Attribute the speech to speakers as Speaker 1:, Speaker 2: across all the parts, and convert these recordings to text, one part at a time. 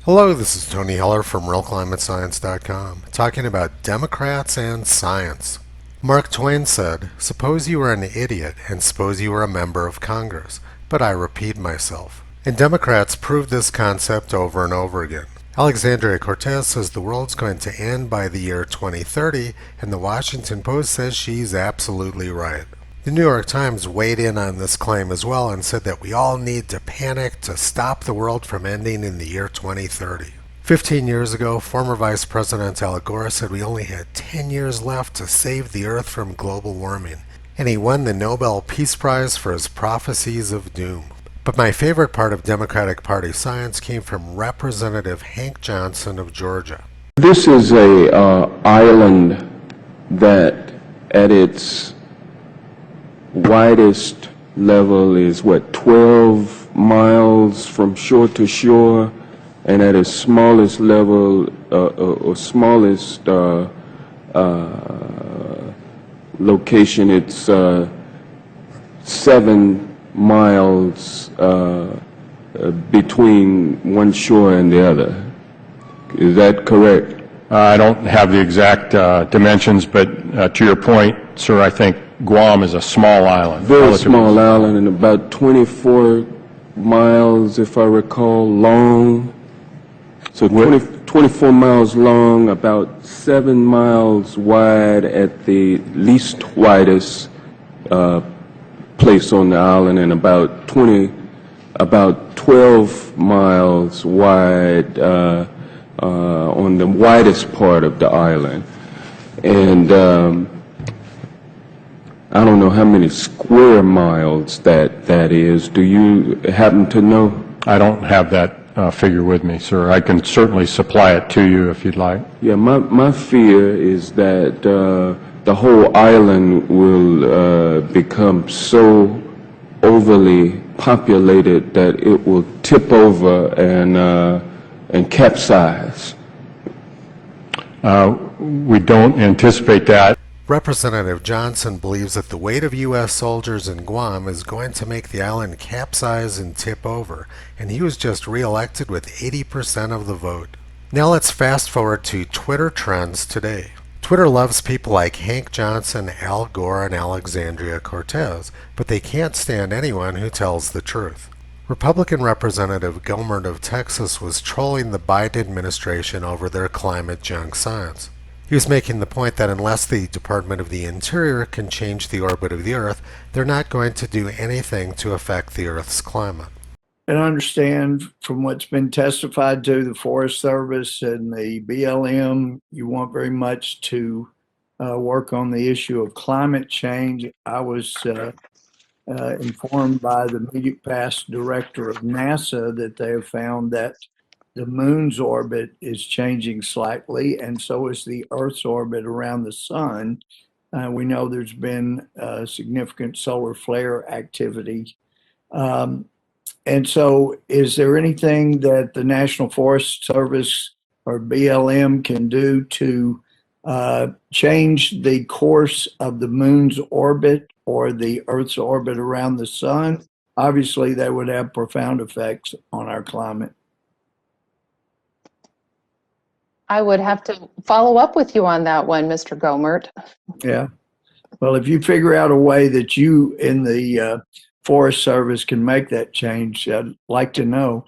Speaker 1: Hello, this is Tony Heller from RealClimateScience.com, talking about Democrats and science. Mark Twain said, "Suppose you were an idiot, and suppose you were a member of Congress." But I repeat myself. And Democrats prove this concept over and over again. Alexandria Cortez says the world's going to end by the year 2030, and the Washington Post says she's absolutely right. The New York Times weighed in on this claim as well and said that we all need to panic to stop the world from ending in the year 2030. 15 years ago, former Vice President Al Gore said we only had 10 years left to save the Earth from global warming, and he won the Nobel Peace Prize for his prophecies of doom. But my favorite part of Democratic Party science came from Representative Hank Johnson of Georgia.
Speaker 2: This is a island that at its widest level is 12 miles from shore to shore, and at its smallest level or smallest location, it's 7 miles between one shore and the other. Is that correct?
Speaker 3: I don't have the exact dimensions, but to your point, sir, I think Guam is a small island.
Speaker 2: Very small island, and about 24 miles, if I recall, long. So 24 miles long, about 7 miles wide at the least widest place on the island, and about 12 miles wide on the widest part of the island. And I don't know how many square miles that is. Do you happen to know?
Speaker 3: I don't have that figure with me, sir. I can certainly supply it to you if you'd like.
Speaker 2: Yeah, my fear is that the whole island will become so overly populated that it will tip over and capsize.
Speaker 3: We don't anticipate that.
Speaker 1: Representative Johnson believes that the weight of U.S. soldiers in Guam is going to make the island capsize and tip over, and he was just re-elected with 80% of the vote. Now let's fast forward to Twitter trends today. Twitter loves people like Hank Johnson, Al Gore, and Alexandria Cortez, but they can't stand anyone who tells the truth. Republican Representative Gohmert of Texas was trolling the Biden administration over their climate junk science. He was making the point that unless the Department of the Interior can change the orbit of the Earth, they're not going to do anything to affect the Earth's climate.
Speaker 4: And I understand from what's been testified to the Forest Service and the BLM, you want very much to work on the issue of climate change. I was informed by the immediate past director of NASA that they have found that the moon's orbit is changing slightly, and so is the Earth's orbit around the sun. We know there's been significant solar flare activity. And so is there anything that the National Forest Service or BLM can do to change the course of the moon's orbit or the Earth's orbit around the sun? Obviously, that would have profound effects on our climate.
Speaker 5: I would have to follow up with you on that one, Mr. Gohmert.
Speaker 4: Yeah. Well, if you figure out a way that you in the Forest Service can make that change, I'd like to know.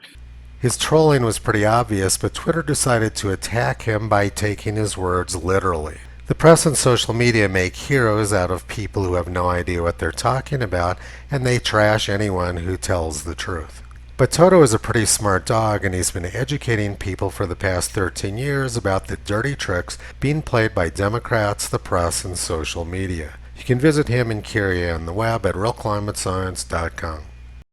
Speaker 1: His trolling was pretty obvious, but Twitter decided to attack him by taking his words literally. The press and social media make heroes out of people who have no idea what they're talking about, and they trash anyone who tells the truth. But Toto is a pretty smart dog, and he's been educating people for the past 13 years about the dirty tricks being played by Democrats, the press, and social media. You can visit him and Kyrie on the web at RealClimateScience.com.